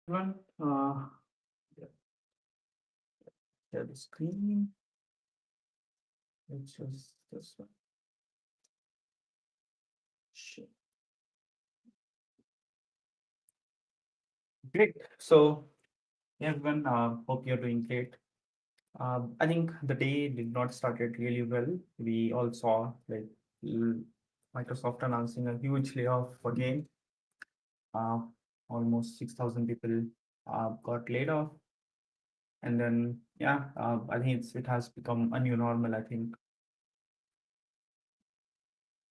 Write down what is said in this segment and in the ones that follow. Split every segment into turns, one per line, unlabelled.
Everyone, share the screen. It's just this one. Shit. Great. So, yeah, everyone, hope you're doing great. I think the day did not started really well. We all saw like l- Microsoft announcing a huge layoff again. Uh, Almost 6,000 people got laid off, and then yeah, I think it has become a new normal. I think,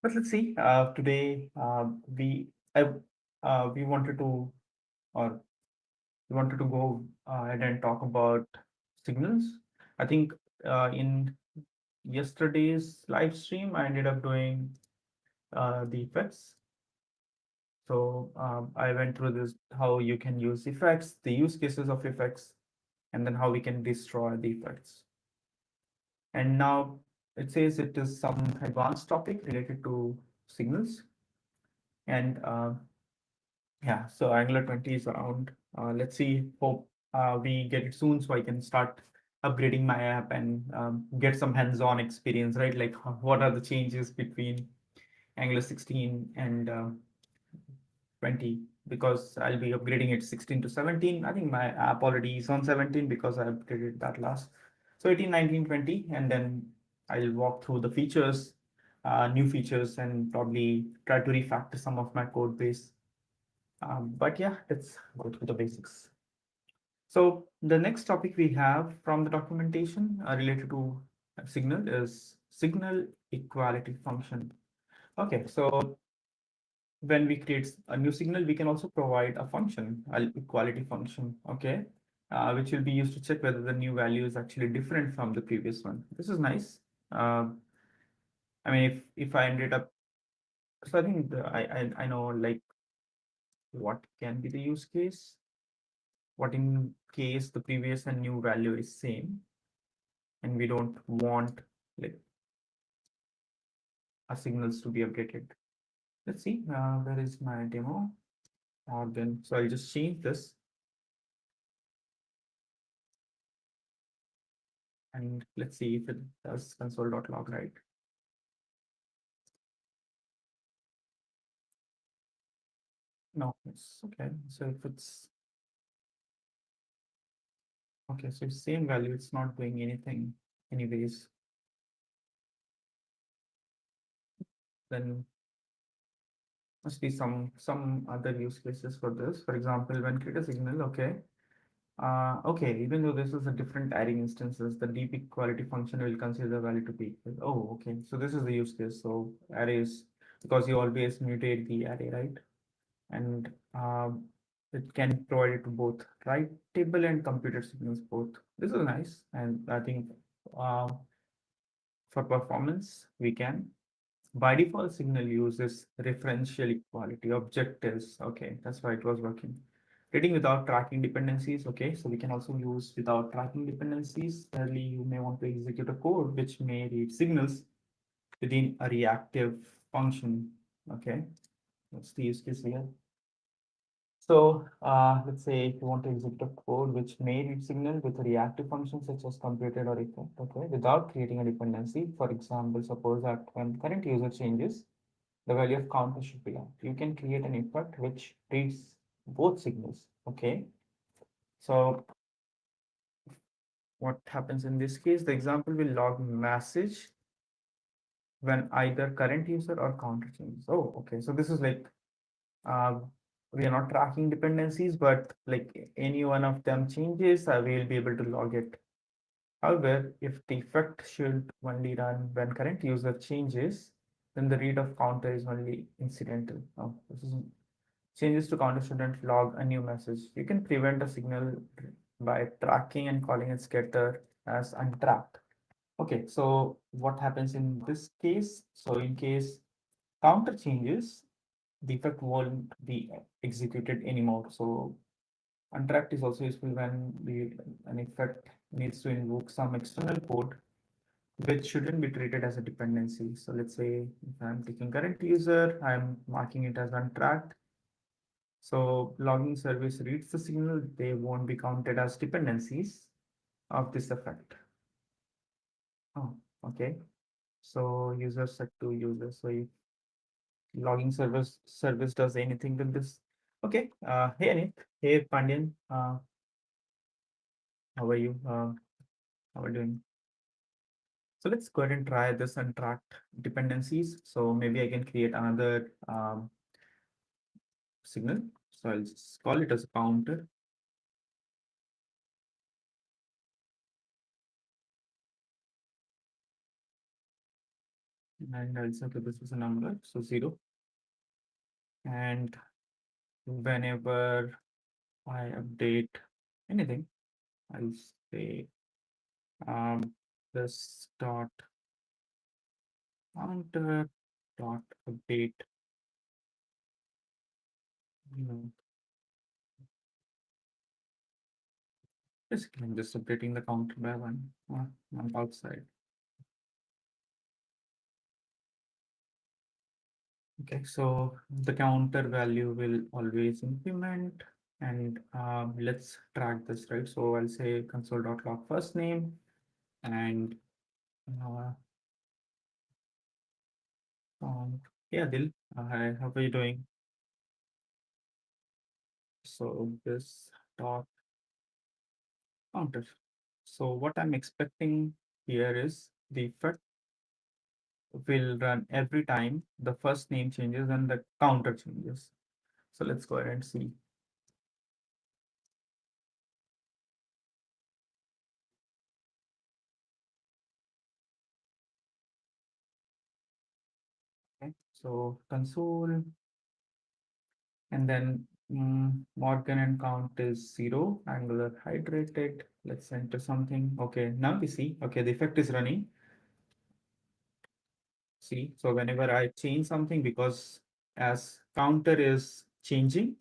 but let's see. Today, I we wanted to or we wanted to go ahead and talk about signals. I think in yesterday's live stream, I ended up doing the effects. So I went through this how you can use effects, the use cases of effects, and then how we can destroy the effects. And now it says it is some advanced topic related to signals. And yeah, so Angular 20 is around. Let's see, hope we get it soon so I can start upgrading my app and get some hands-on experience, right? Like what are the changes between Angular 16 and 20? Because I'll be upgrading it 16 to 17. I think my app already is on 17 because I upgraded that last. So 18, 19, 20, and then I'll walk through the features, new features, and probably try to refactor some of my code base, but yeah, let's go through the basics. So the next topic we have from the documentation related to signal is signal equality function. Okay, so when we create a new signal, we can also provide a function, an equality function, okay, which will be used to check whether the new value is actually different from the previous one. This is nice. Uh, I mean, if I ended up, so I think I know like what can be the use case. What in case the previous and new value is same and we don't want like our signals to be updated. Let's see, where is my demo? Or then, so I'll just change this and let's see if it does console.log, right? No, it's okay. So if it's okay, so it's same value, it's not doing anything anyways, then must be some other use cases for this. For example, when create a signal, okay. Okay, even though this is a different array instances, the deep equality function will consider the value to be equal. Oh, okay. So this is the use case. So arrays, because you always mutate the array, right? And it can provide it to both writable and computed signals both. This is nice. And I think uh, for performance, we can. By default, signal uses referential equality objectives. Okay, that's why it was working. Reading without tracking dependencies. Okay, so we can also use without tracking dependencies. Early, you may want to execute a code which may read signals within a reactive function. Okay, that's the use case here. So let's say if you want to execute a code which may read signal with a reactive function such as computed or effect, okay, without creating a dependency. For example, suppose that when current user changes, the value of counter should be locked. You can create an effect which reads both signals. Okay. So what happens in this case? The example will log message when either current user or counter changes. Oh, okay. So this is like uh, we are not tracking dependencies, but like any one of them changes, we will be able to log it. However, if the effect should only run when current user changes, then the read of counter is only incidental. Oh, this is changes to counter shouldn't log a new message. You can prevent a signal by tracking and calling its getter as untracked. Okay, so what happens in this case? So in case counter changes, the effect won't be executed anymore. So untracked is also useful when an effect needs to invoke some external code which shouldn't be treated as a dependency. So let's say if I'm taking current user, I'm marking it as untracked. So logging service reads the signal, they won't be counted as dependencies of this effect. Oh, okay. So user set to user. So if logging service does anything with this. Okay. Hey Anit. Hey Pandian. How are you? How are you doing? So let's go ahead and try this untracked dependencies. So maybe I can create another signal. So I'll just call it as a counter. And I'll say that this is a number, so 0. And whenever I update anything, I'll say this dot counter dot update, you know, basically I'm just updating the counter by one outside. Okay, so the counter value will always increment, and let's track this, right? So I'll say console.log first name, and uh, yeah, Dil, hi, how are you doing? So this dot counter. So what I'm expecting here is the effect will run every time the first name changes and the counter changes. So let's go ahead and see. Okay, so console, and then Morgan and count is 0, angular hydrated. Let's enter something. Okay, now we see, okay, the effect is running. See, so whenever I change something, because as counter is changing,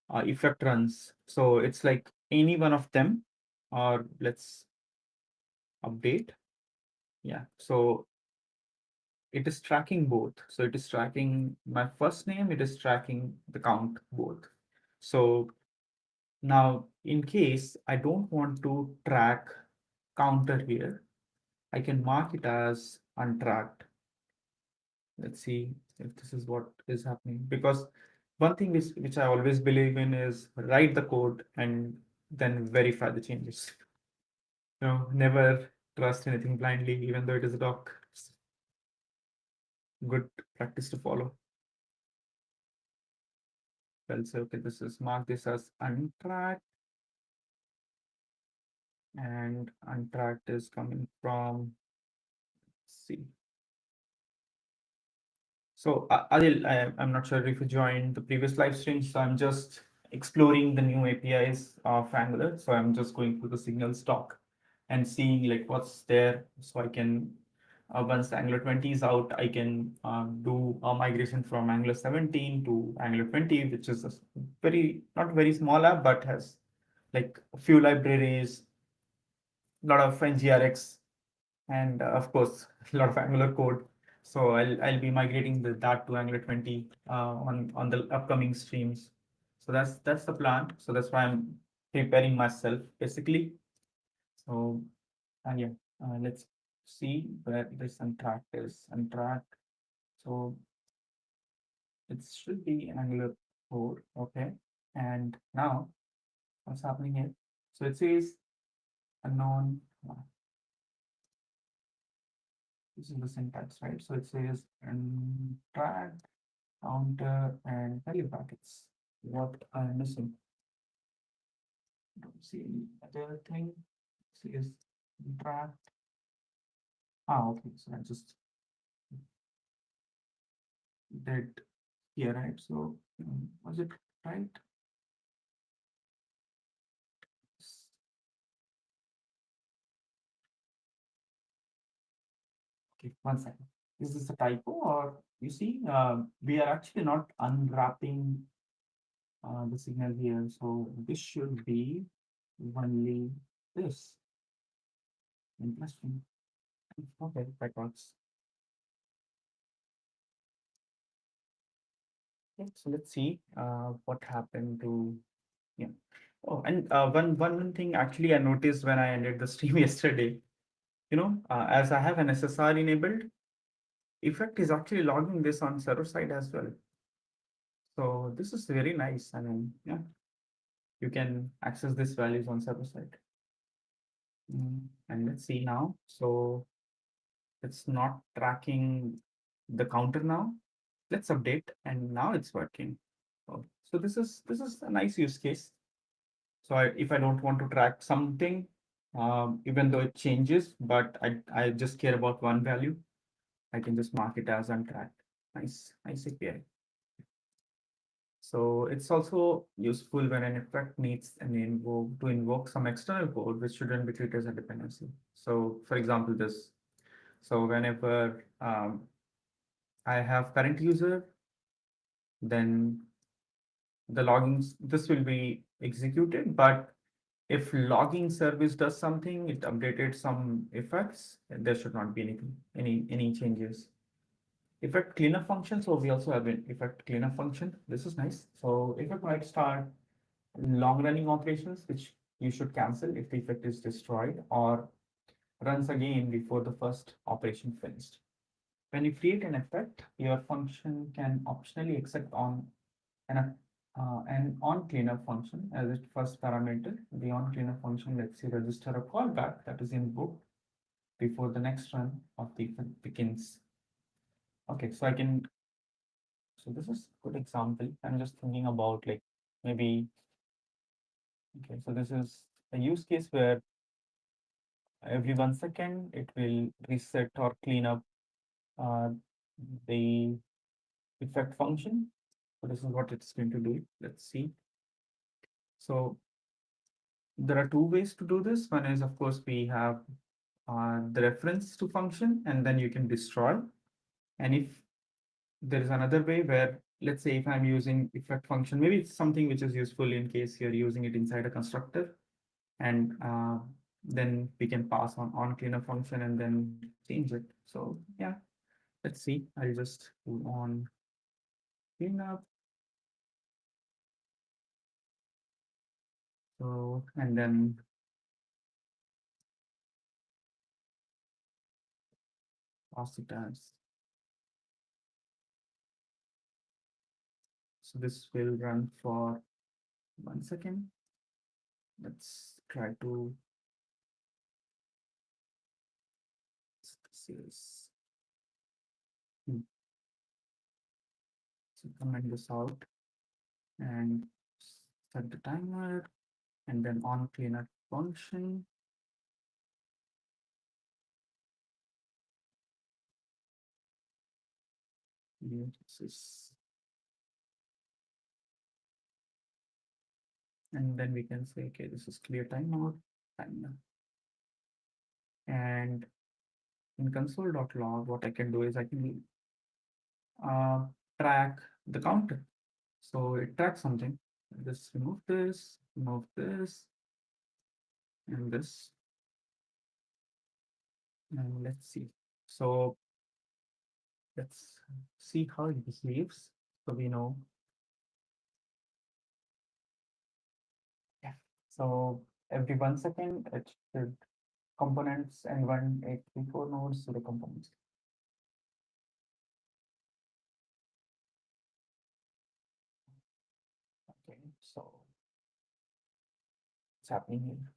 effect runs. So it's like any one of them, or let's update. Yeah, so it is tracking both. So it is tracking my first name, it is tracking the count both. So now in case I don't want to track counter here, I can mark it as untracked. Let's see if this is what is happening, because one thing which I always believe in is write the code and then verify the changes. Never trust anything blindly, even though it is a doc. It's good practice to follow. Well, so okay, this is mark this as untracked, and untracked is coming from C. So Adil, I'm not sure if you joined the previous live stream, so I'm just exploring the new APIs of Angular. So I'm just going through the signal stock and seeing like what's there, so I can once Angular 20 is out, I can do a migration from Angular 17 to Angular 20, which is a very not very small app, but has like a few libraries, a lot of NGRX, and of course a lot of Angular code. So I'll be migrating that to Angular 20 on the upcoming streams. So that's the plan. So that's why I'm preparing myself basically. So and yeah, let's see where this untracked is. Untracked. So it should be Angular 4. Okay. And now what's happening here? So it says unknown. This is the syntax, right? So it says untracked counter and value brackets. What I'm missing? Don't see any other thing. It says untracked. Okay. So I just did here, right? So was it right? Okay, one second. Is this a typo, or you see, we are actually not unwrapping the signal here. So this should be only this. Interesting. Okay, that works. Okay, so let's see what happened to, yeah. Oh, and one thing actually I noticed when I ended the stream yesterday, as I have an SSR enabled, effect is actually logging this on server side as well. So this is very nice. I mean, yeah, you can access these values on server side. And let's see now. So it's not tracking the counter now. Let's update, and now it's working. Oh, so this is a nice use case. So if I don't want to track something, even though it changes, but I just care about one value, I can just mark it as untracked. Nice API. So it's also useful when an effect needs to invoke some external code which shouldn't be treated as a dependency. So for example, this. So whenever I have current user, then the logging, this will be executed. But if logging service does something, it updated some effects, there should not be any changes. Effect cleanup function. So we also have an effect cleanup function. This is nice. So effect might start long running operations, which you should cancel if the effect is destroyed, or runs again before the first operation finished. When you create an effect, your function can optionally accept an on cleanup function as its first parameter. The on cleanup function lets you register a callback that is invoked before the next run of the effect begins. Okay, so this is a good example. I'm just thinking about like maybe, okay, so this is a use case where every 1 second it will reset or clean up uh, the effect function. So this is what it's going to do. Let's see. So there are two ways to do this. One is, of course, we have the reference to function, and then you can destroy. And if there is another way where, let's say, if I'm using effect function, maybe it's something which is useful in case you're using it inside a constructor, and then we can pass on cleanup function and then change it. So yeah, let's see. I'll just do on cleanup. So and then pass it as. So this will run for 1 second. Let's try to this so comment this out and set the timer, and then on cleanup function. This is, and then we can say, okay, this is clear timeout, timer. And in console.log, what I can do is I can uh, track the counter. So it tracks something. Just remove this, and this, and let's see. So let's see how it behaves. So we know, yeah. So every 1 second, it should components and 1834 nodes to the components. Okay, so it's happening here.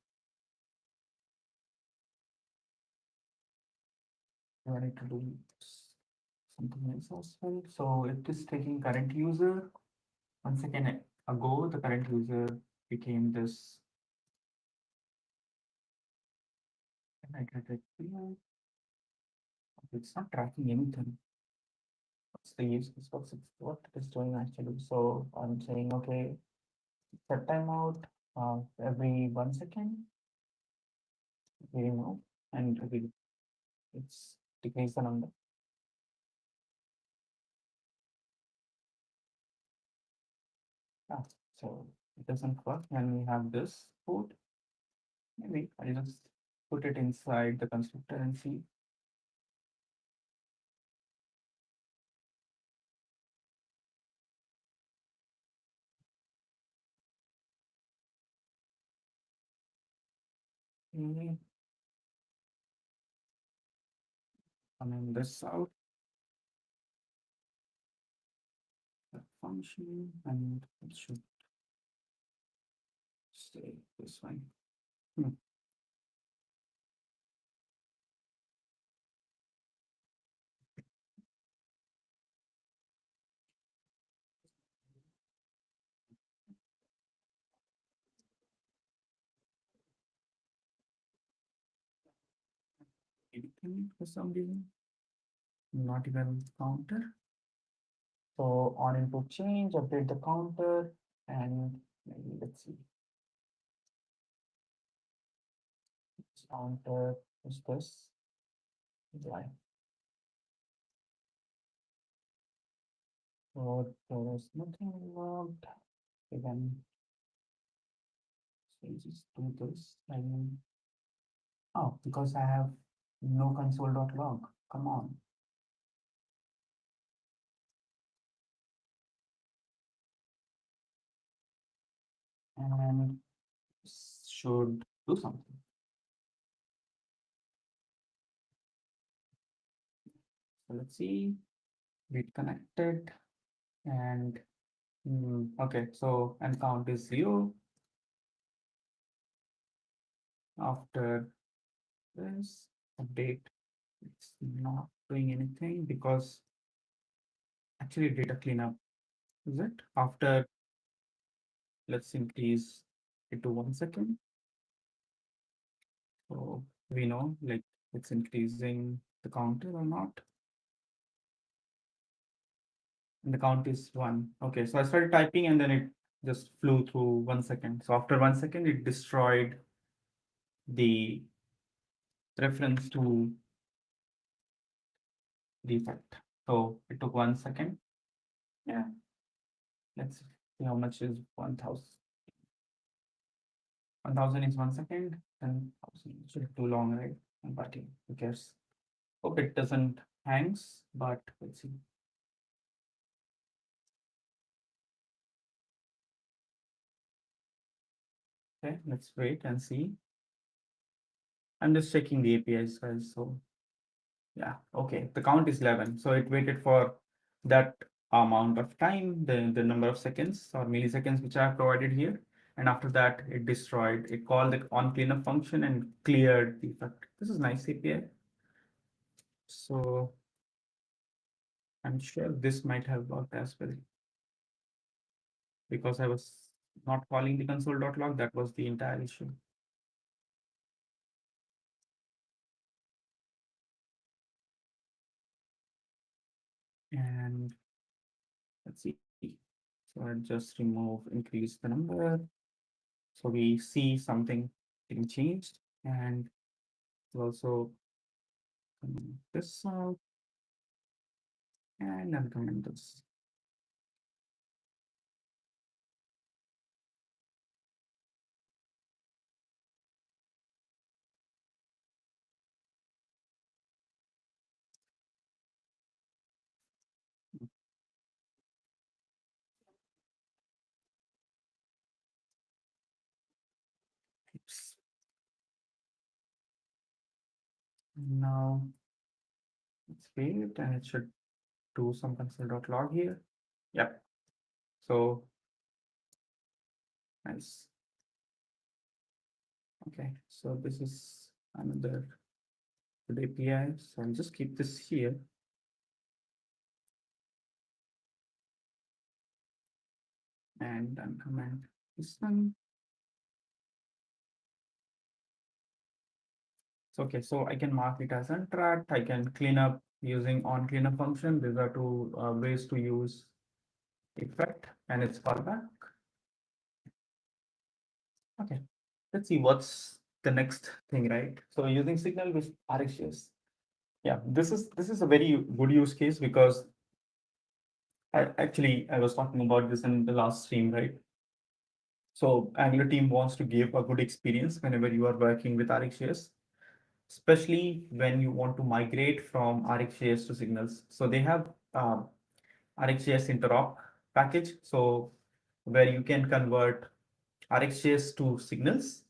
I need to do something else as well. So it is taking current user. 1 second ago, the current user became this. And I get it here. It's not tracking anything. What's the use? What it is doing actually? So I'm saying, okay, set timeout every 1 second. We remove and it's decrease the number. Ah, so it doesn't work when we have this code. Maybe I'll just put it inside the constructor and see. Okay. Coming this out, that function, and it should stay this one. Hmm. Anything for some reason, not even counter. So on input change, update the counter, and maybe let's see. Counter is this. Why? So there is nothing logged. We can say just do this. And oh, because I have no console.log. Come on. And should do something. So let's see. Read connected and okay. So and count is 0. After this update, it's not doing anything because actually data cleanup is it after. Let's increase it to 1 second. So we know like it's increasing the counter or not. And the count is 1. Okay, so I started typing and then it just flew through 1 second. So after 1 second, it destroyed the reference to the effect. So it took 1 second. Yeah, let's see how much is 1000. 1000 is 1 second, 10,000 should be too long, right? But who cares? Hope it doesn't hangs, but let's see. Okay, let's wait and see. I'm just checking the APIs, guys. So yeah, okay. The count is 11. So it waited for that amount of time, the number of seconds or milliseconds which I have provided here. And after that, it destroyed. It called the onCleanup function and cleared the effect. This is nice API. So I'm sure this might have worked as well because I was not calling the console.log. That was the entire issue. And let's see. So I just remove, increase the number. So we see something getting changed and also comment this out and then comment this. Oops. Now let's wait and it should do some console.log here. Yep. So nice. Okay, so this is another good API. So I'll just keep this here. And then comment this one. So, okay, so I can mark it as untracked. I can clean up using onCleanup function. These are two ways to use effect and its callback. Okay, let's see what's the next thing, right? So using signal with RxJS. Yeah, this is a very good use case because I was talking about this in the last stream, right? So Angular team wants to give a good experience whenever you are working with RxJS, especially when you want to migrate from RxJS to signals. So they have RxJS interop package, so where you can convert RxJS to signals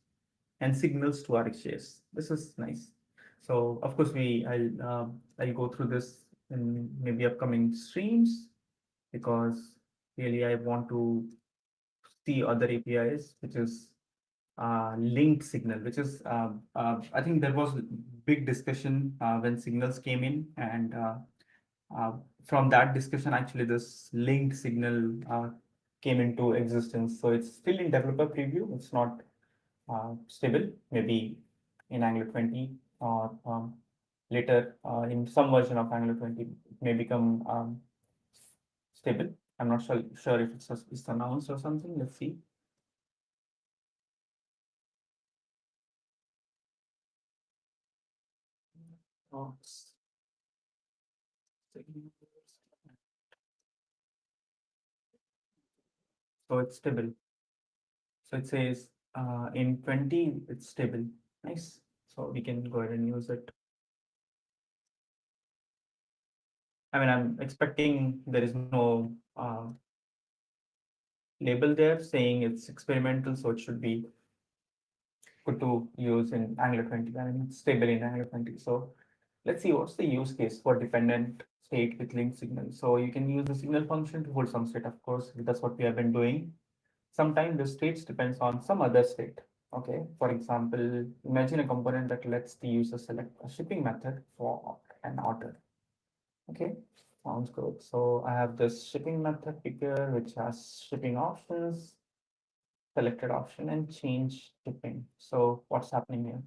and signals to RxJS. This is nice. So of course I'll go through this in maybe upcoming streams because really I want to see other APIs, which is linkSignal, which is I think there was big discussion when signals came in, and uh, from that discussion, actually, this linkSignal came into existence. So it's still in developer preview. It's not stable. Maybe in Angular 20 or later in some version of Angular 20, it may become stable. I'm not sure if it's announced or something. Let's see. Oh, so it's stable. So it says in 20, it's stable. Nice. So we can go ahead and use it. I mean, I'm expecting there is no label there saying it's experimental, so it should be good to use in Angular 20. I mean, it's stable in Angular 20. So let's see what's the use case for dependent state with link signal. So you can use the signal function to hold some state, of course. That's what we have been doing. Sometimes the states depends on some other state. Okay, for example, imagine a component that lets the user select a shipping method for an order. Okay, sounds good. So I have this shipping method here, which has shipping options, selected option, and change shipping. So what's happening here?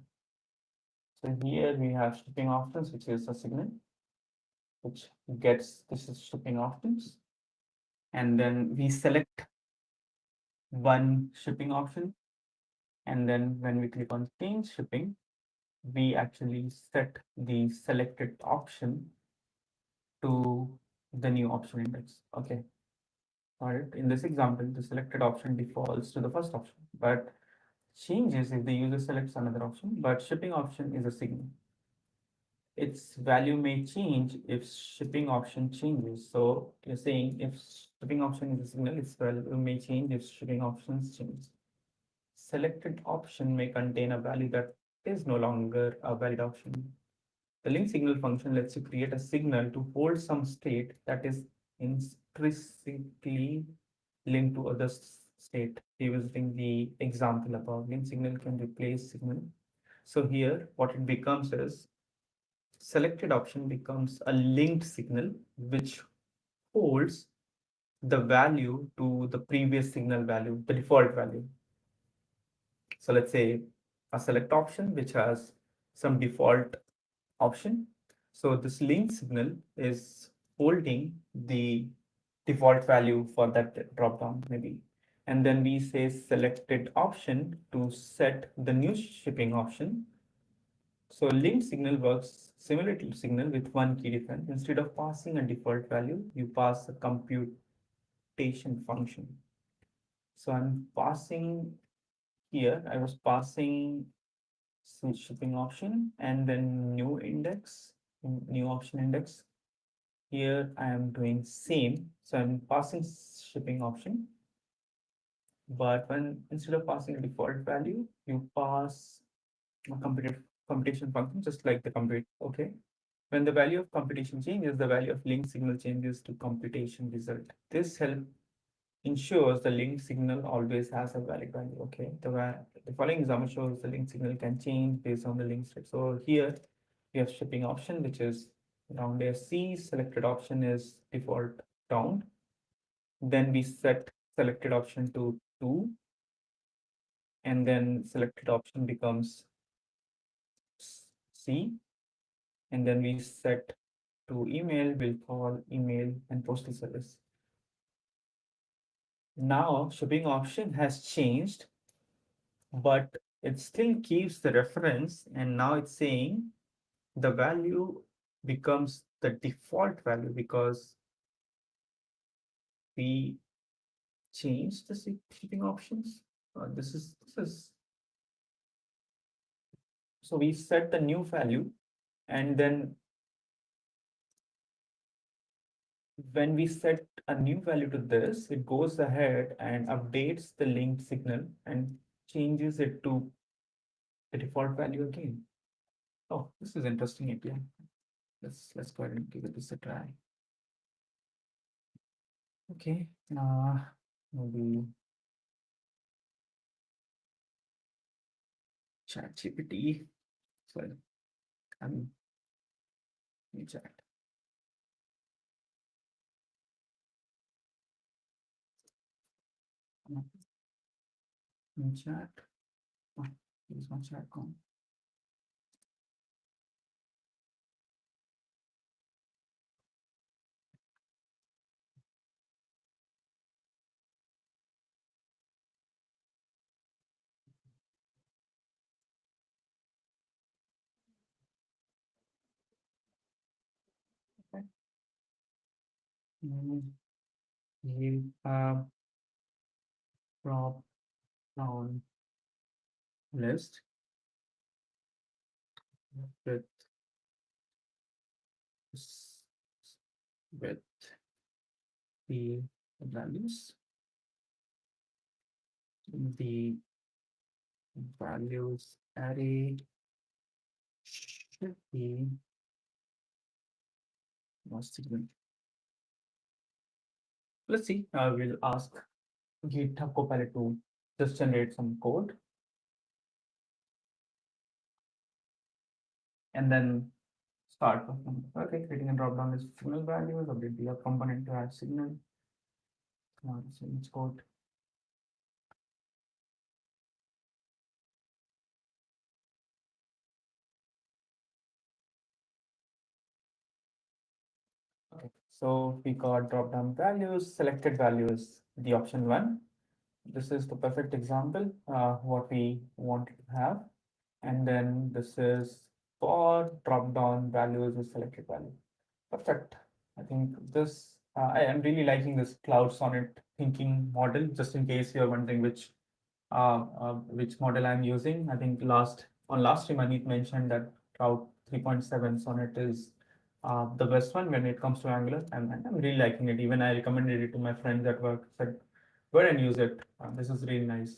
So here we have shipping options, which is a signal, which gets this is shipping options. And then we select one shipping option. And then when we click on change shipping, we actually set the selected option to the new option index. Okay. All right. In this example, the selected option defaults to the first option, but changes if the user selects another option, but shipping option is a signal. Its value may change if shipping option changes. So you're saying if shipping option is a signal, its value may change if shipping options change. Selected option may contain a value that is no longer a valid option. The link signal function lets you create a signal to hold some state that is intrinsically linked to other state. Revisiting the example above, link signal can replace signal. So here, what it becomes is selected option becomes a linked signal which holds the value to the previous signal value, the default value. So let's say a select option which has some default option. So this link signal is holding the default value for that dropdown maybe. And then we say selected option to set the new shipping option. So link signal works similar to signal with one key difference. Instead of passing a default value, you pass a computation function. So I'm passing here, I was passing shipping option and then new option index. Here I am doing same. So I'm passing shipping option. But when instead of passing a default value, you pass a computation function, just like the compute. Okay. When the value of computation changes, the value of link signal changes to computation result. This help ensures the link signal always has a valid value. Okay. The following example shows the link signal can change based on the link state. So here we have shipping option, which is round SC, selected option is default round. Then we set selected option to 2, and then selected option becomes C, and then we set to email, we'll call email and postal service. Now shipping option has changed, but it still keeps the reference, and now it's saying the value becomes the default value because we changed the shipping options. This is so we set the new value, and then when we set a new value to this, it goes ahead and updates the linked signal and changes it to the default value again. Oh, this is interesting API. Let's go ahead and give this a try. Okay, maybe ChatGPT. So I'm in chat. In chat. Oh, here's my chat gone. Okay. We have drop down list with with the values. The values array should be signal. Let's see. We'll ask GitHub Copilot to just generate some code and then start. Okay, creating a drop-down list of signal values, update the component to add signal. So it's code. Okay, so we got drop-down values, selected values, the option one. This is the perfect example, what we wanted to have. And then this is for drop-down values with selected value. Perfect. I think this, I am really liking this Cloud Sonnet thinking model, just in case you're wondering which model I'm using. I think last stream, Aneet mentioned that Cloud 3.7 Sonnet is the best one when it comes to Angular, and I'm really liking it. Even I recommended it to my friends at work, said, go ahead and use it. This is really nice.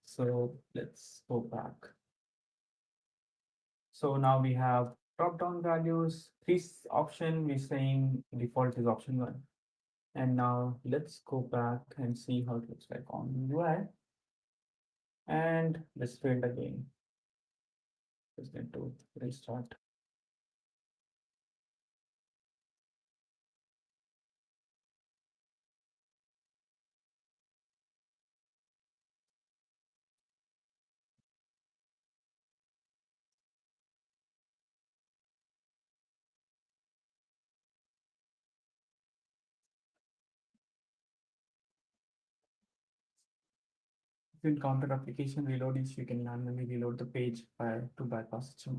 So let's go back. So now we have drop-down values. This option, we're saying default is option one. And now let's go back and see how it looks like on UI. And let's do it again. Just need to restart. If you encounter application reload issue, you can manually reload the page to bypass it. So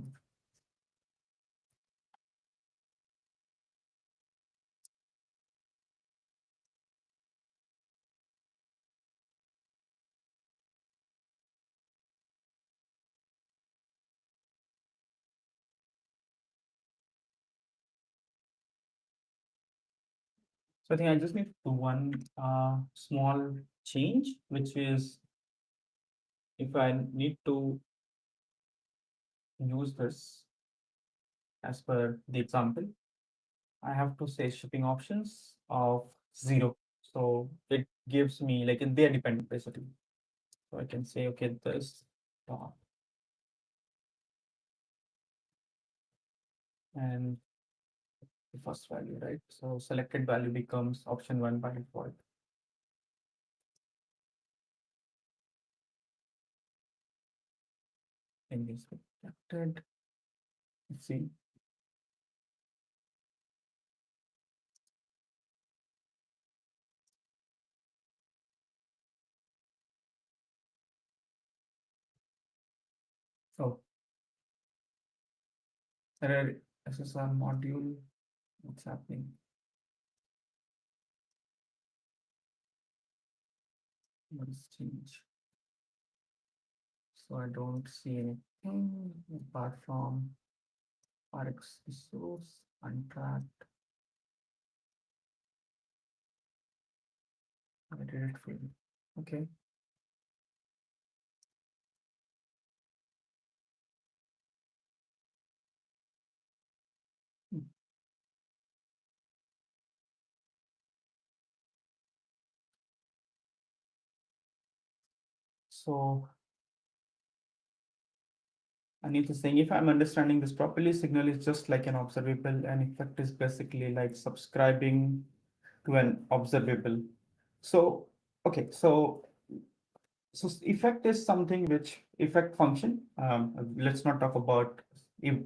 I think I just need to do one small change, which is if I need to use this as per the example, I have to say shipping options of 0. So it gives me like they're dependent basically. So I can say, okay, this dot and the first value, right? So selected value becomes option one by default. And this selected. Let's see. Oh, error SSR module. What's happening? What is change? So I don't see anything apart from RX resource, untracked. I did it for you. Okay. So Anit is saying, if I'm understanding this properly, signal is just like an observable, and effect is basically like subscribing to an observable. So, okay, effect is something which effect function. Let's not talk about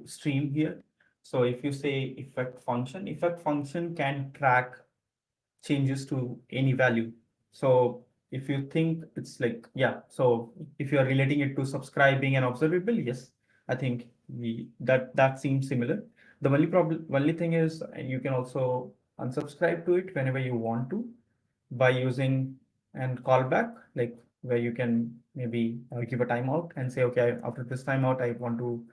stream here. So if you say effect function can track changes to any value. So if you think it's like, yeah, so if you are relating it to subscribing and observable, yes, I think that seems similar. The only thing is you can also unsubscribe to it whenever you want to by using and callback, like where you can maybe give a timeout and say, okay, after this timeout, I want to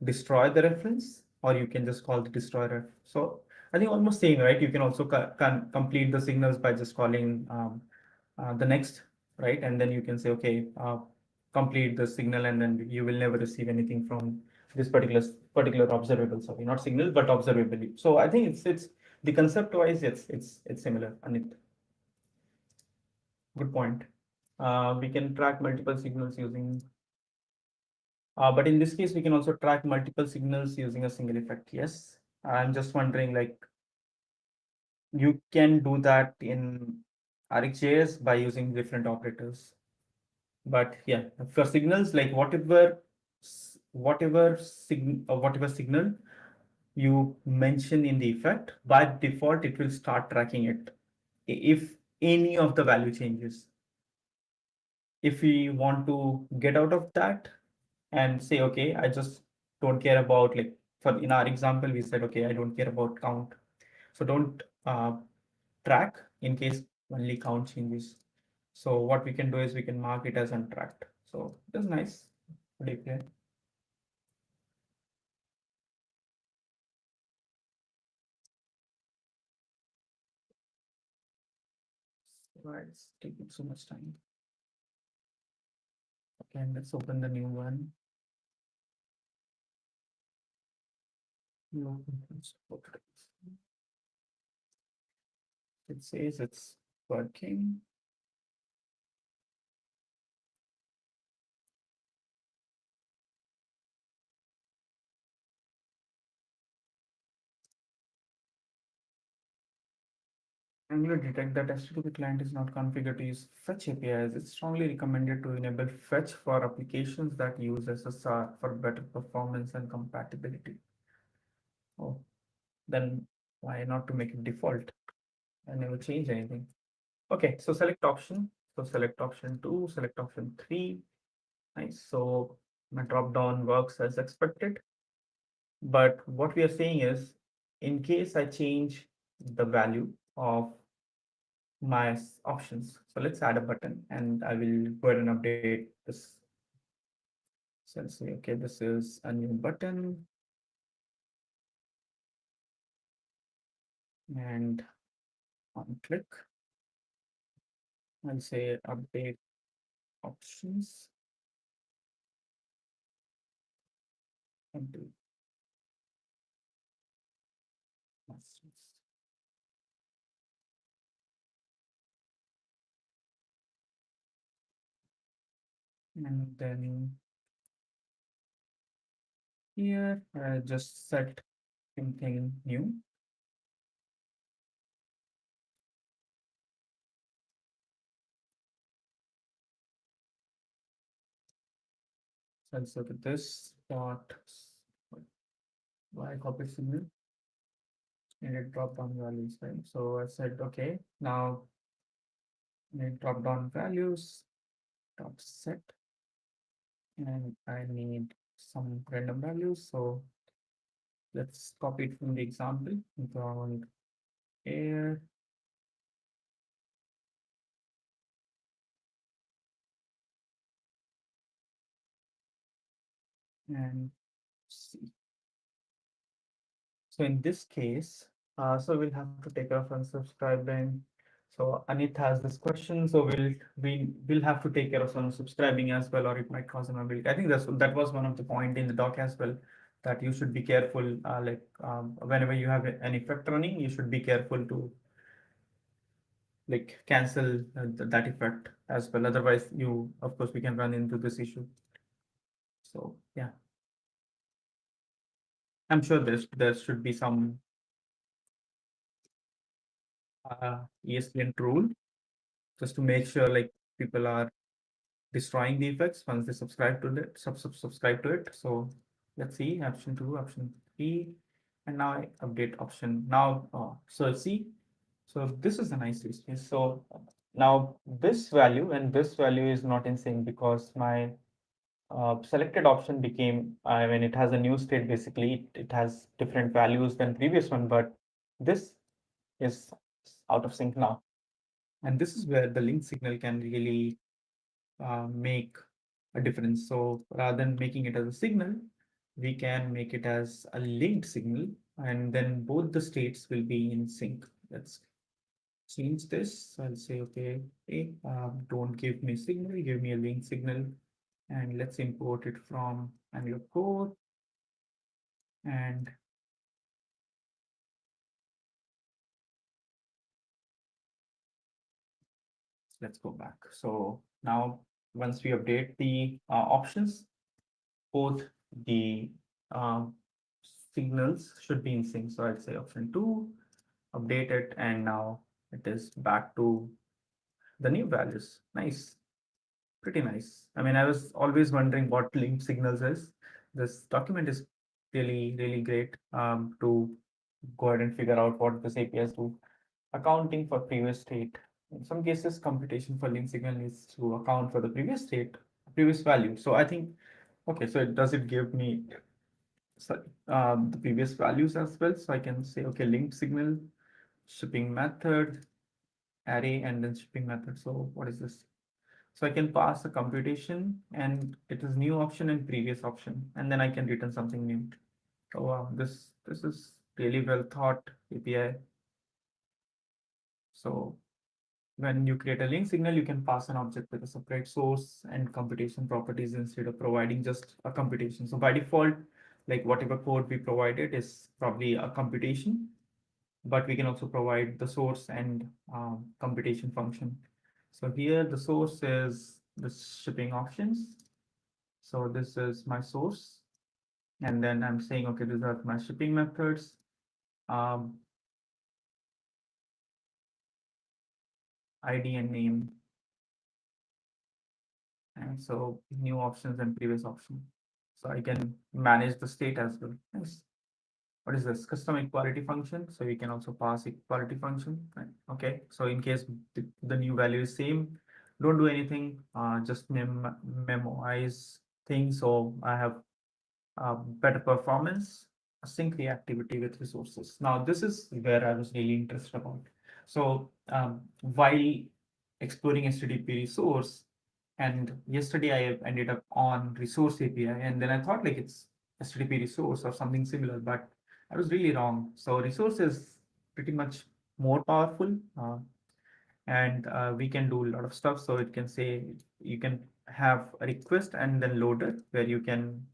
destroy the reference, or you can just call the destroy ref. So I think almost same, right? You can also can complete the signals by just calling the next, right? And then you can say, okay, complete the signal, and then you will never receive anything from this particular observable. Sorry, not signal, but observability. So I think it's the concept wise, it's similar, and it good point. We can track multiple signals using, but in this case, we can also track multiple signals using a single effect. Yes, I'm just wondering, like, you can do that in RxJS by using different operators. But yeah, for signals, like whatever signal you mention in the effect, by default, it will start tracking it if any of the value changes. If we want to get out of that and say, okay, I just don't care about, like, for in our example, we said, okay, I don't care about count. So don't track in case only count changes. So what we can do is we can mark it as untracked. So that's nice. Pretty clear. Right, it's taking so much time. Okay, and let's open the new one. No, it says it's working. I'm going to detect that HTTP client is not configured to use fetch APIs. It's strongly recommended to enable fetch for applications that use SSR for better performance and compatibility. Oh, then why not to make it default? I never change anything. Okay, so select option. So select option 2, select option 3. Nice. So my drop down works as expected. But what we are saying is, in case I change the value of my options. So let's add a button, and I will go ahead and update this. So I'll say, okay, this is a new button, and on click, I'll say update options, update options. And then here, I just set something new. So I'll set this dot, why copy signal, and it drop down values, right? So I said, okay, now drop down values dot set, and I need some random values. So let's copy it from the example, ground air, and C. So in this case, so we'll have to take off unsubscribing. So Anit has this question, so we'll have to take care of unsubscribing as well, or it might cause vulnerability. I think that was one of the point in the doc as well, that you should be careful. Whenever you have an effect running, you should be careful to like cancel that effect as well. Otherwise, of course, we can run into this issue. So yeah, I'm sure there should be some ESLint rule just to make sure like people are destroying the effects once they subscribe to it, subscribe to it. So let's see option 2, option 3, and now I update option now. So see, so this is a nice use case. So now this value and this value is not in sync because my selected option became, I mean, it has a new state basically. It has different values than previous one, but this is out of sync now. And this is where the link signal can really make a difference. So rather than making it as a signal, we can make it as a linked signal, and then both the states will be in sync. Let's change this. I'll say, okay, hey, don't give me signal, give me a link signal, and let's import it from Angular core, and let's go back. So now once we update the options, both the um, signals should be in sync. So I'd say option 2, update it, and now it is back to the new values. Nice, pretty nice. I mean, I was always wondering what link signals is. This document is really great to go ahead and figure out what this APIs do. Accounting for previous state. In some cases, computation for link signal needs to account for the previous state, previous value. So I think, okay, so does it give me the previous values as well? So I can say, okay, linked signal, shipping method, array, and then shipping method. So what is this? So I can pass a computation, and it is new option and previous option, and then I can return something new. Oh wow, this is really well thought API. So when you create a link signal, you can pass an object with a separate source and computation properties instead of providing just a computation. So by default, like whatever code we provided is probably a computation, but we can also provide the source and computation function. So here the source is the shipping options. So this is my source. And then I'm saying, okay, these are my shipping methods. Um, ID and name. And so new options and previous option. So I can manage the state as well. Nice. What is this? Custom equality function. So you can also pass equality function. Right? Okay. So in case the new value is same, don't do anything. Just memorize things. So I have better performance, sync reactivity with resources. Now, this is where I was really interested about. So while exploring HTTP resource, and yesterday I ended up on resource API, and then I thought like it's HTTP resource or something similar, but I was really wrong. So resource is pretty much more powerful, and we can do a lot of stuff. So it can say you can have a request and then loader where you can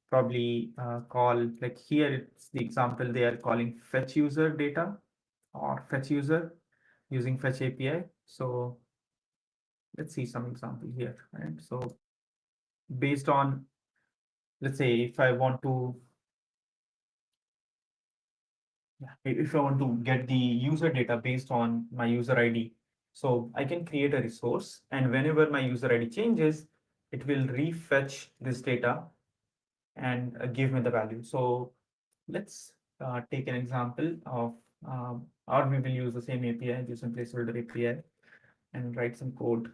probably call, like here it's the example they are calling fetch user data or fetch user using fetch API. So let's see some example here, right? So based on, let's say if I want to, yeah, if I want to get the user data based on my user ID, so I can create a resource, and whenever my user ID changes, it will refetch this data and give me the value. So let's take an example of, or we will use the same API, JSON placeholder API, and write some code.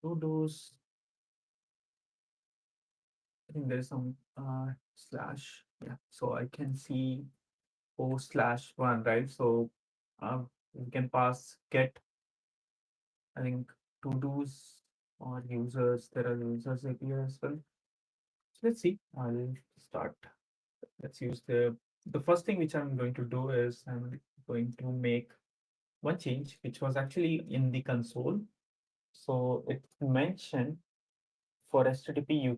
To those, I think there is some slash, yeah. So I can see O/1, right? So we can pass get, I think, to dos or users. There are users API as well. So let's see. I'll start. Let's use the first thing which I'm going to do is I'm going to make one change, which was actually in the console. So it mentioned for HTTP,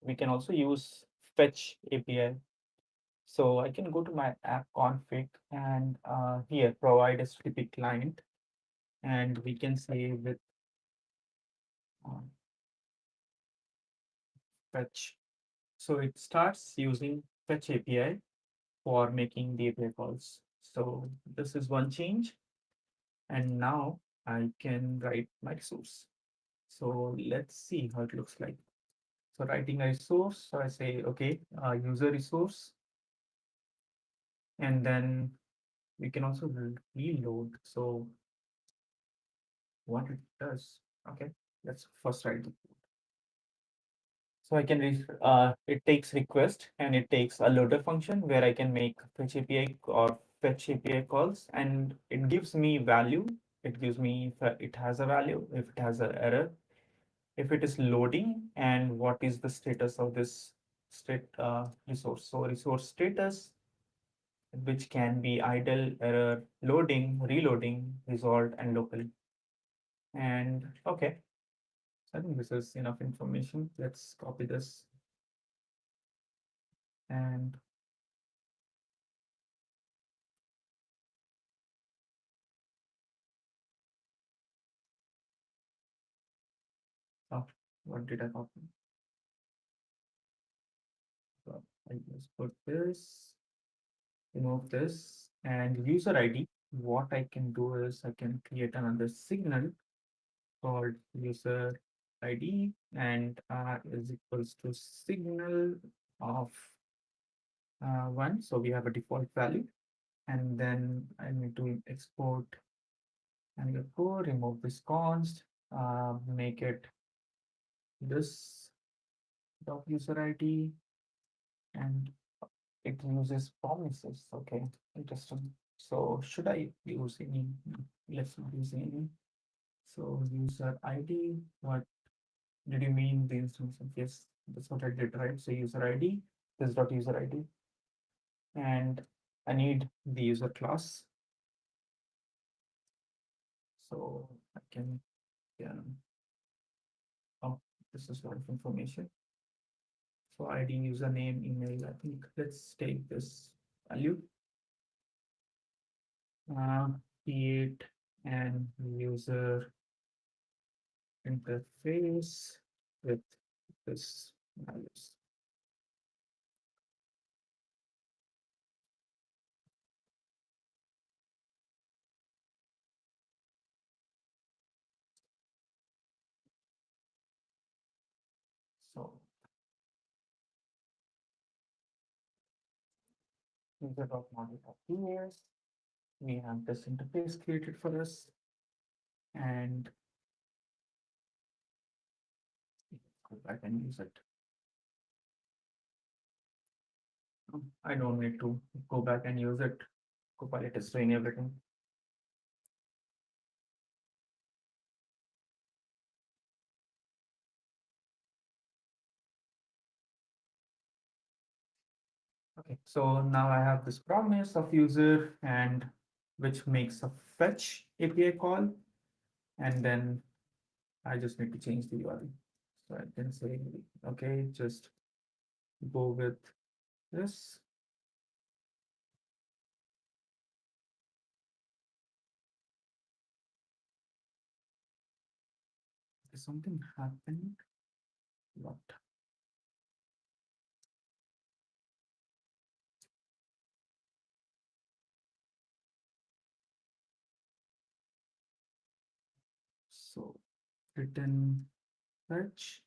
we can also use fetch API. So I can go to my app config and here provide HTTP client, and we can say with uh, fetch. So it starts using fetch API for making the API calls. So this is one change. And now I can write my resource. So let's see how it looks like. So writing a resource, so I say, okay, user resource, and then we can also reload. So what it does, okay, let's first write the code. So I can, it takes request and it takes a loader function where I can make fetch API or fetch API calls, and it gives me value. It gives me if it has a value, if it has an error, if it is loading, and what is the status of this state resource. So resource status, which can be idle, error, loading, reloading, resolved, and local. And okay, so I think this is enough information. Let's copy this and oh, what did I copy? So I just put this, remove this, and user ID. What I can do is I can create another signal called user ID, and is equals to signal of 1. So we have a default value, and then I need to export and go remove this const, make it this dot user ID, and it uses promises. Okay, interesting. So should I use any? Let's not use any. So user ID, what did you mean the instance of? Yes, that's what I did, right? So user ID, this dot user ID, and I need the user class. So I can, yeah, oh, this is a lot of information. So ID, username, email. I think let's take this value, create an user interface with this values. So user.model.ps, we have this interface created for us, and go back and use it. I don't need to go back and use it. Copilot is doing everything. Okay, so now I have this promise of user, and which makes a fetch API call, and then I just need to change the URL. So I can say, okay, just go with this. Is something happened? What? So return fetch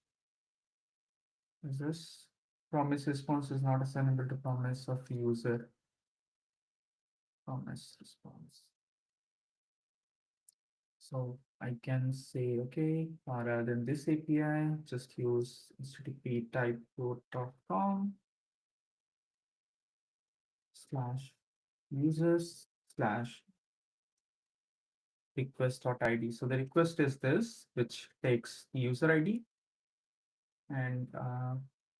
is this. Promise response is not assignable to promise of user. Promise response. So I can say, okay, rather than this API, just use http typecode.com slash users slash request.id. So the request is this, which takes the user ID. And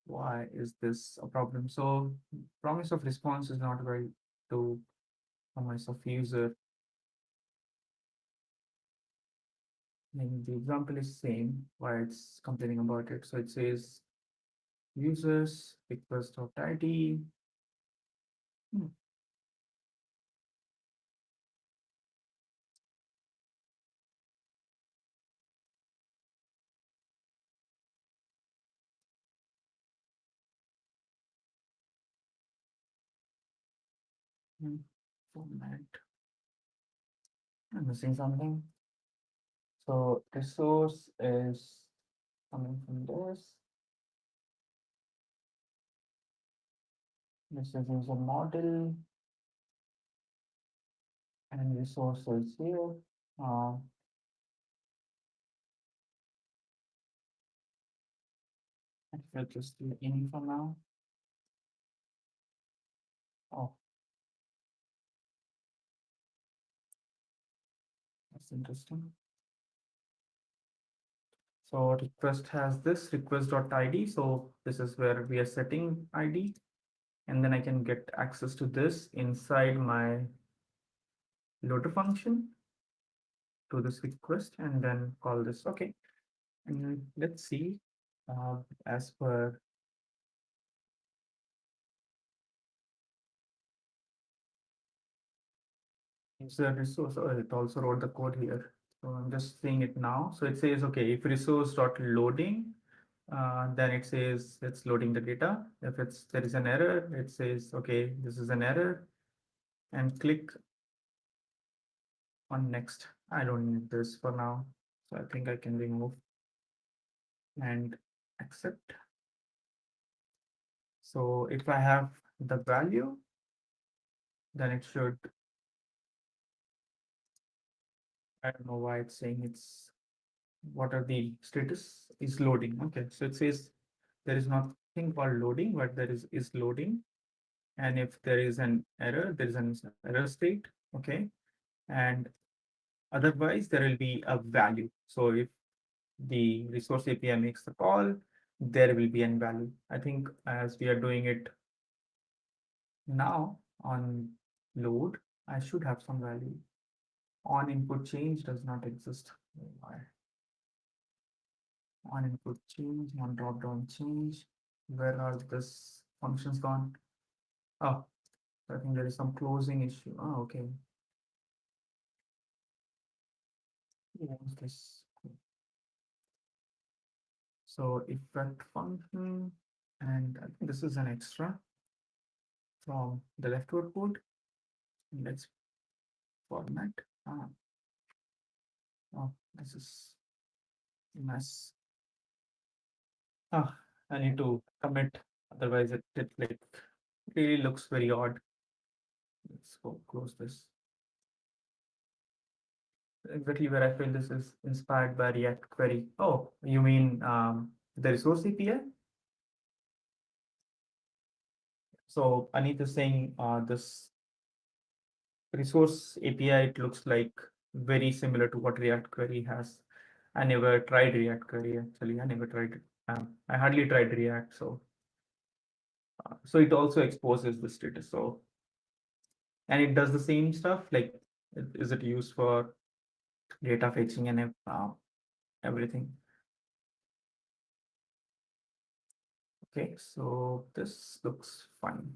why is this a problem? So promise of response is not equal to promise of user. And the example is same, why it's complaining about it. So it says users request.id Hmm. Hmm. Format. I'm missing something. So resource is coming from this. This is user model and resources here. Uh, I'll just do in for now. Oh, that's interesting. So request has this request.id. So this is where we are setting ID. And then I can get access to this inside my loader function to this request and then call this. Okay. And let's see, as per user resource, oh, it also wrote the code here. So I'm just seeing it now. So it says, okay, if resource dot loading, then it says it's loading the data. If there is an error, it says, okay, this is an error, and click on next. I don't need this for now. So I think I can remove and accept. So if I have the value, then it should, I don't know why it's saying it's, what are the status is loading. Okay, so it says there is nothing called loading, but there is loading. And if there is an error, there is an error state. Okay, and otherwise there will be a value. So if the resource API makes the call, there will be an value. I think as we are doing it now on load, I should have some value. On input change does not exist. Why? On input change, on drop down change. Where are this functions gone? Oh, I think there is some closing issue. Oh, okay. What is this? So effect function, and I think this is an extra from the leftover code. Let's format. Ah, oh, this is mess. Ah, I need to commit, otherwise it like really looks very odd. Let's go close this. Exactly where I feel this is inspired by React query. Oh, you mean the resource API? So Anit is saying this resource API, it looks like very similar to what React query has. I never tried React query actually. I never tried it. I hardly tried React. So it also exposes the status. So, and it does the same stuff. Like, is it used for data fetching and everything? Okay, so this looks fine.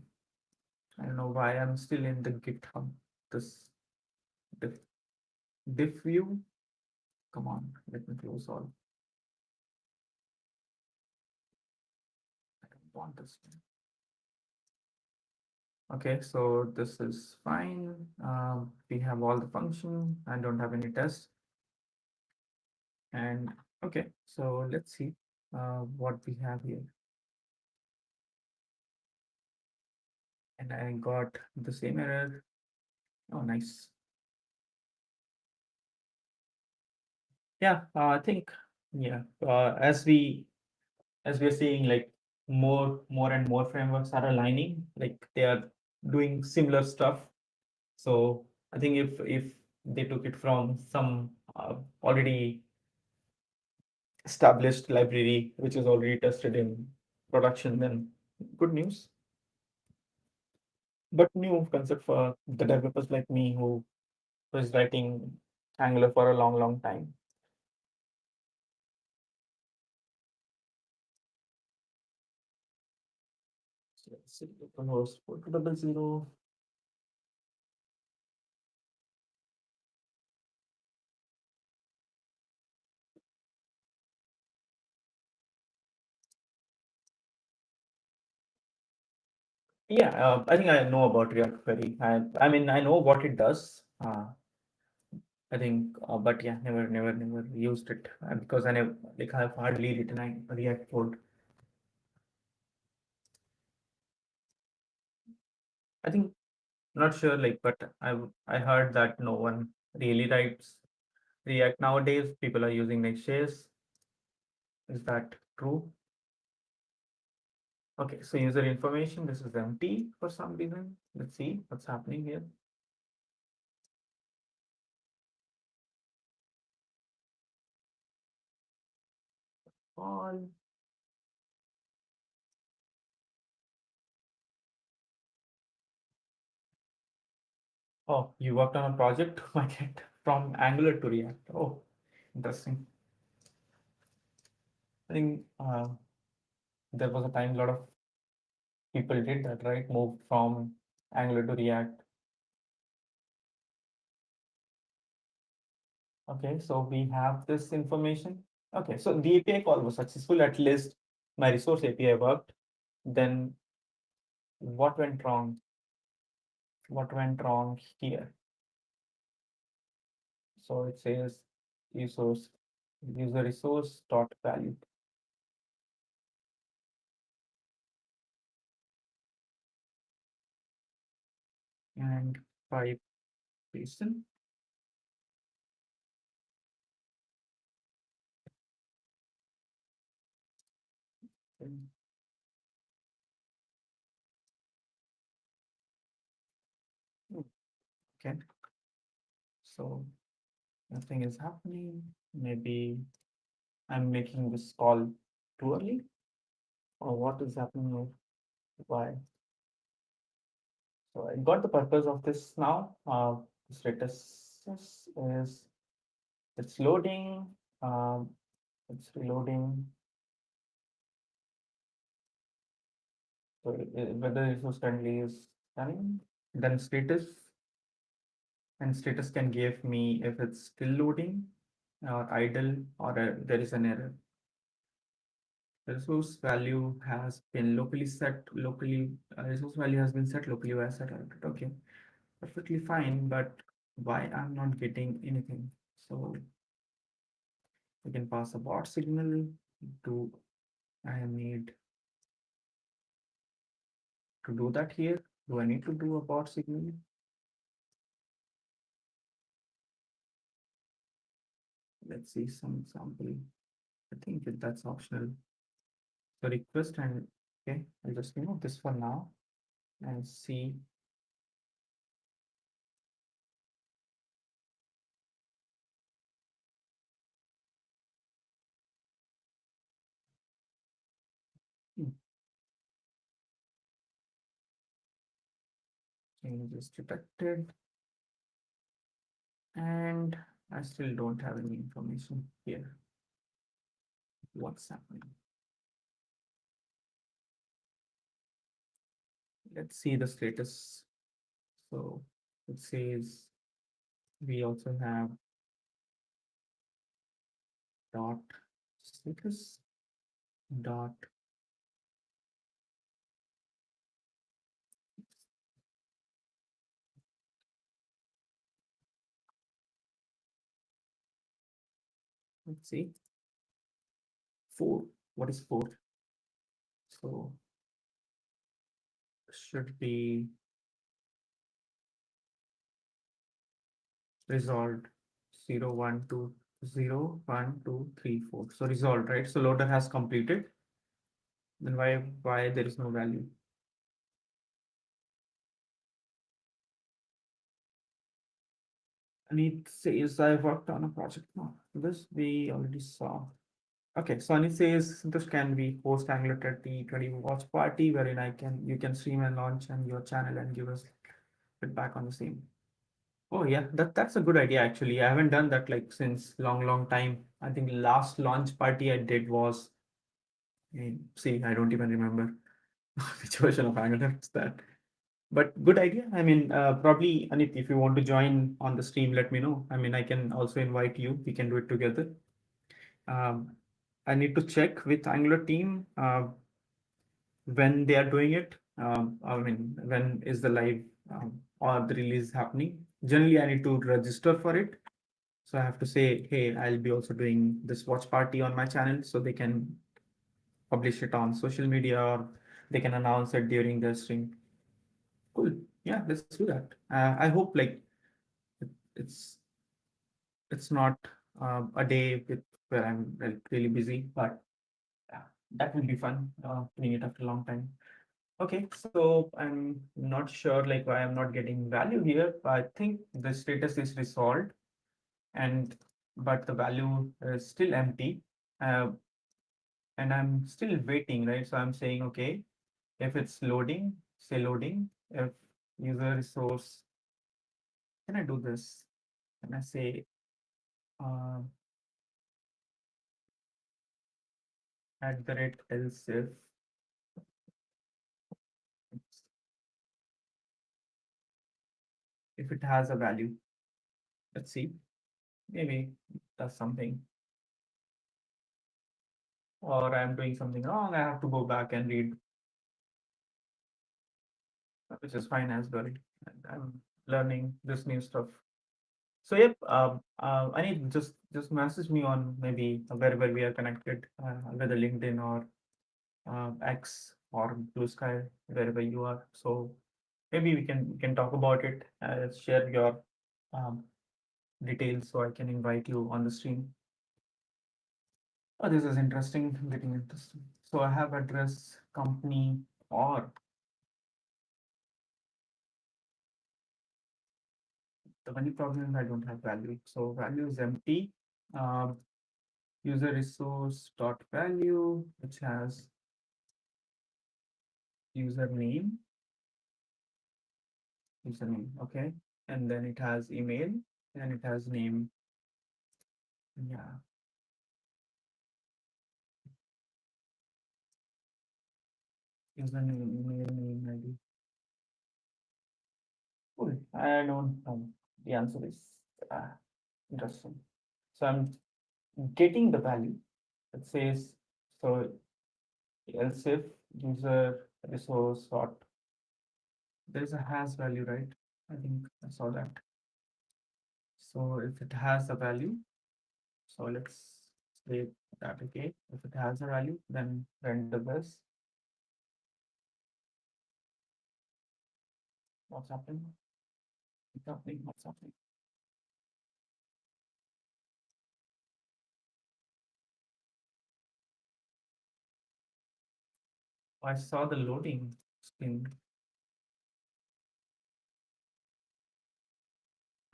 I don't know why I'm still in the GitHub. This diff, diff view. Come on, let me close all. I don't want this one. Okay, so this is fine. We have all the function. I don't have any tests. And okay, so let's see what we have here. And I got the same error. Oh, nice. Yeah, I think, yeah, as we are seeing, like more and more frameworks are aligning, like they are doing similar stuff. So I think if they took it from some already established library which is already tested in production, then good news. But new concept for the developers like me who was writing Angular for a long time. So let's see, localhost 4200. Yeah, I think I know about React Query. I mean, I know what it does. I think, but yeah, never used it because I never like I've hardly written a React code. I think not sure, like, but I heard that no one really writes React nowadays. People are using Next.js. Is that true? Okay, so user information. This is empty for some reason. Let's see what's happening here. All. Oh, you worked on a project to migrate from Angular to React. Oh, interesting. I think there was a time a lot of people did that, right? Moved from Angular to React. Okay, so we have this information. Okay, so the API call was successful. At least my resource API worked. Then what went wrong? What went wrong here? So it says resource user resource dot value and pipe JSON. Okay, so nothing is happening. Maybe I'm making this call too early, or what is happening here? Why? So I got the purpose of this now. The status is it's loading. Um, it's reloading. So whether resource currently is running, then status and status can give me if it's still loading or idle or there is an error. The resource value has been locally set locally. Resource value has been set locally by set. Okay, perfectly fine. But why I'm not getting anything? So we can pass a bot signal. Do I need to do that here? Do I need to do a bot signal? Let's see some example. I think that's optional. So request and okay, I'll just remove this for now and see. Hmm, changes detected, and I still don't have any information here. What's happening? Let's see the status. So it says we also have dot status dot. Let's see 4. What is 4? So should be resolved 0 1 2 0 1 2 3 4. So resolved, right? So loader has completed. Then why there is no value? And it says I worked on a project. No, this we already saw. Okay, so it says this can be post Angular 2020 watch party wherein you can stream and launch and your channel and give us feedback on the same. Oh yeah, that's a good idea actually. I haven't done that like since long time. I think last launch party I did was see, I don't even remember which version of Angular is that. But good idea. I mean, probably Anit, if you want to join on the stream, let me know. I mean, I can also invite you. We can do it together. Um, I need to check with Angular team when they are doing it. I mean, when is the live or the release happening? Generally, I need to register for it. So I have to say, hey, I'll be also doing this watch party on my channel, so they can publish it on social media or they can announce it during their stream. Cool. Yeah, let's do that. I hope like it, it's it's not a day with where I'm like really busy, but yeah, that will be fun. Doing it after a long time. Okay, so I'm not sure like why I'm not getting value here. I think the status is resolved and but the value is still empty. Uh, and I'm still waiting, right? So I'm saying, okay, if it's loading, say loading. If user resource, can I do this? Can I say uh, at the rate else if it has a value? Let's see. Maybe it does something, or I'm doing something wrong. I have to go back and read, which is fine as well. And I'm learning this new stuff. So yep, I need just message me on maybe wherever we are connected, whether LinkedIn or X or Blue Sky, wherever you are. So maybe we can talk about it. Share your um, details so I can invite you on the stream. Oh, this is interesting, getting interesting. So I have address, company, or the only problem is I don't have value. So value is empty. Um, User resource dot value, which has username, username, okay, and then it has email and it has name. Yeah, username, email, name, ID. Cool. I don't know. The answer is uh, interesting. So I'm getting the value. It says so else if user resource dot there's a has value, right? I think I saw that. So if it has a value, so let's say that okay. If it has a value, then render this. What's happening? What's happening? What's happening? I saw the loading screen.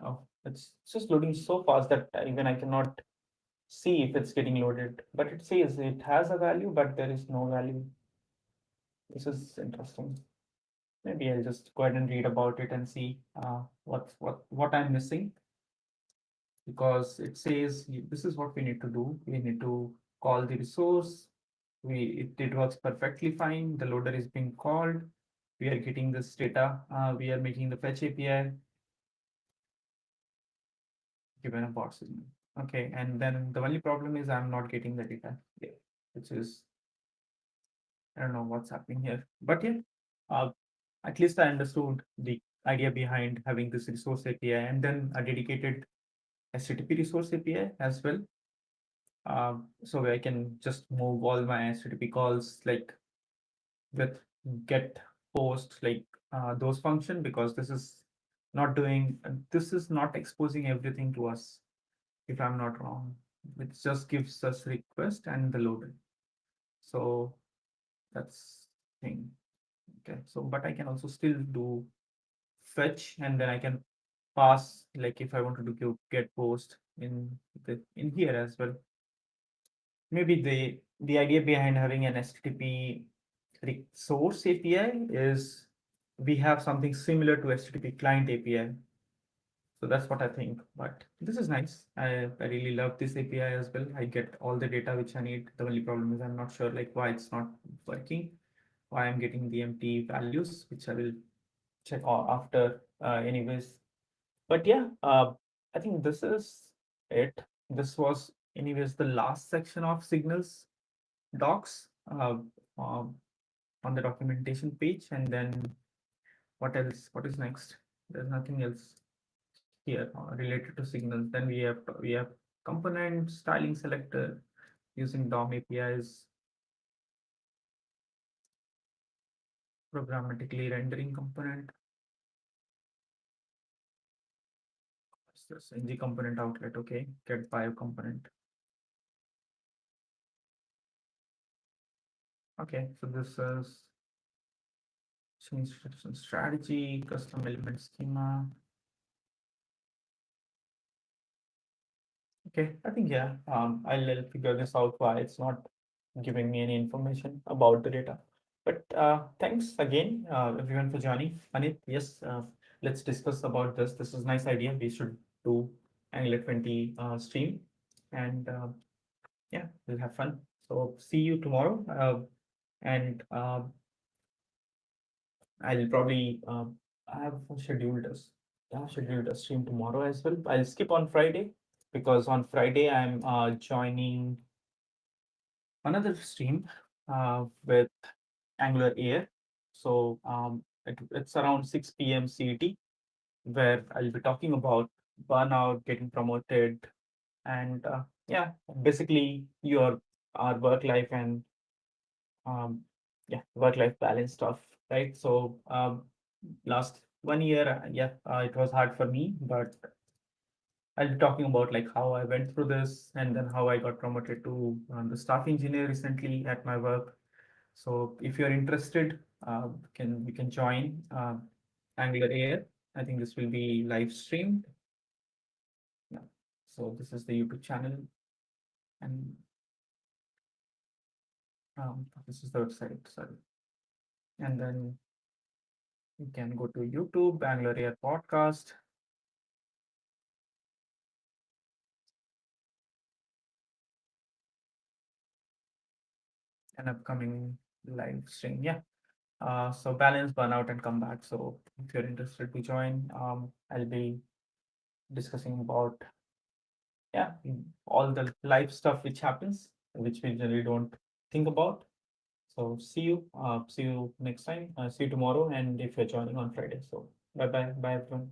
Oh, it's just loading so fast that even I cannot see if it's getting loaded. But it says it has a value, but there is no value. This is interesting. Maybe I'll just go ahead and read about it and see what I'm missing, because it says this is what we need to do. We need to call the resource. It works perfectly fine. The loader is being called. We are getting this data. We are making the fetch API given a bot signal. Okay, and then the only problem is I'm not getting the data here, which is I don't know what's happening here. But yeah, uh, at least I understood the idea behind having this resource API and then a dedicated HTTP resource API as well. So I can just move all my HTTP calls like with get post like those function, because this is not exposing everything to us, if I'm not wrong. It just gives us request and the loader. So that's thing. Okay. So but I can also still do fetch and then I can pass like if I wanted to get post in here as well. Maybe the idea behind having an HTTP source API is we have something similar to HTTP client API. So that's what I think. But this is nice. I really love this API as well. I get all the data which I need. The only problem is I'm not sure like why it's not working, why I'm getting the empty values, which I will check after anyways. But yeah, I think this is it. This was anyways the last section of signals docs. Um, on the documentation page. And then what else? What is next? There's nothing else here related to signals. Then we have component styling selector using DOM APIs, programmatically rendering component. What's this? ng component outlet. Okay, get bio component. Okay, so this is change strategy, custom element schema. Okay, I think yeah, I'll figure this out why it's not giving me any information about the data. But thanks again, everyone for joining. Anit, yes, let's discuss about this. This is nice idea. We should do Angular 20 stream, and yeah, we'll have fun. So see you tomorrow, and I'll probably I have scheduled us. I have scheduled a stream tomorrow as well. I'll skip on Friday because on Friday I'm joining another stream with Angular Air. So it's around 6 p.m. CET where I'll be talking about burnout, getting promoted, and yeah, basically your our work life and um, yeah, work-life balance stuff, right? So last 1 year, yeah, it was hard for me, but I'll be talking about like how I went through this and then how I got promoted to the staff engineer recently at my work. So if you're interested, can we can join Angular Air. I think this will be live streamed. Yeah. So this is the YouTube channel, and this is the website. Sorry, and then you can go to YouTube, Bangalore Air Podcast, an upcoming live stream. Yeah. So balance, burnout, and come back. So if you're interested to join, I'll be discussing about yeah all the live stuff which happens, which we generally don't think about. So see you next time. See you tomorrow, and if you're joining on Friday. So bye bye everyone.